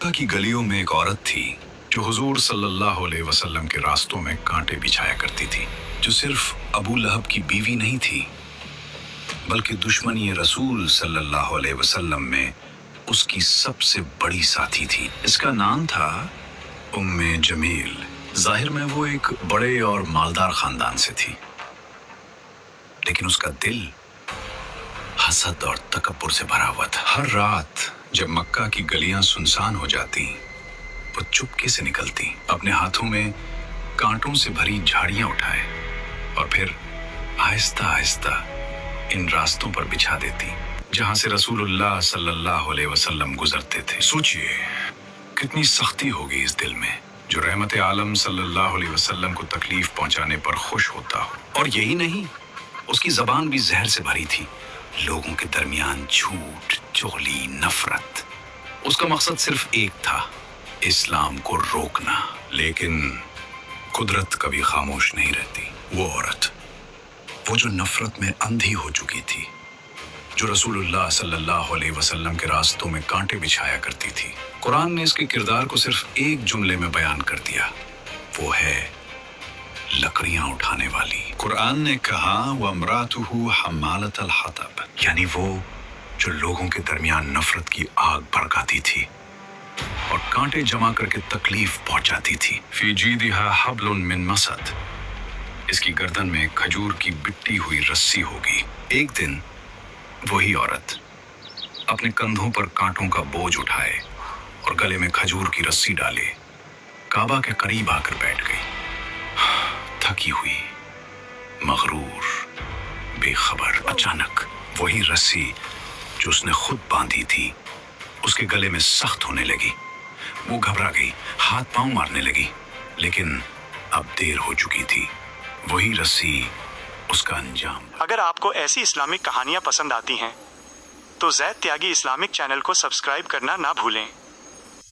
मक्का की गलियों में एक औरत थी जो हुजूर सल्लल्लाहु अलैहि वसल्लम के रास्तों में कांटे बिछाया करती थी, जो सिर्फ अबू लहब की बीवी नहीं थी बल्कि दुश्मनी रसूल सल्लल्लाहु अलैहि वसल्लम में उसकी सबसे बड़ी साथी थी। इसका नाम था उम्मे जमील। जाहिर में वो एक बड़े और मालदार खानदान से थी, लेकिन उसका दिल हसद और तकब्बुर से भरा हुआ था। हर रात जब मक्का की गलियां सुनसान हो जाती, वो चुपके से निकलती, अपने हाथों में कांटों से भरी झाड़ियां उठाए और फिर आहिस्ता आहिस्ता इन रास्तों पर बिछा देती जहां से रसूलुल्लाह सल्लल्लाहु अलैहि वसल्लम गुजरते थे। सोचिए कितनी सख्ती होगी इस दिल में जो रहमत आलम सल्लल्लाहु अलैहि वसल्लम को तकलीफ पहुंचाने पर खुश होता हो। और यही नहीं, उसकी जबान भी जहर से भरी थी, लोगों के दरमियान झूठ, चुगली, नफरत। उसका मकसद सिर्फ एक था, इस्लाम को रोकना। लेकिन कुदरत कभी खामोश नहीं रहती। वो औरत, वो जो नफरत में अंधी हो चुकी थी, जो रसूलुल्लाह सल्लल्लाहु अलैहि वसल्लम के रास्तों में कांटे बिछाया करती थी, कुरान ने इसके किरदार को सिर्फ एक जुमले में बयान कर दिया, वो है लकड़ियां उठाने वाली। कुरान ने कहा वमरातुहु हम्मालतल हतब, यानी वो जो लोगों के दरमियान नफरत की आग भड़काती थी और कांटे जमा करके तकलीफ पहुंचाती थी। फी जीदिहा हब्लुन मिन मसद, इसकी गर्दन में खजूर की बिट्टी हुई रस्सी होगी। एक दिन वही औरत अपने कंधों पर कांटों का बोझ उठाए और गले में खजूर की रस्सी डाले काबा के करीब आकर बैठ गई, थकी हुई, मगरूर, बेखबर। अचानक वही रस्सी जो उसने खुद बांधी थी उसके गले में सख्त होने लगी। वो घबरा गई, हाथ पांव मारने लगी, लेकिन अब देर हो चुकी थी। वही रस्सी उसका अंजाम। अगर आपको ऐसी इस्लामिक कहानियां पसंद आती हैं तो ज़ैद त्यागी इस्लामिक चैनल को सब्सक्राइब करना ना भूलें।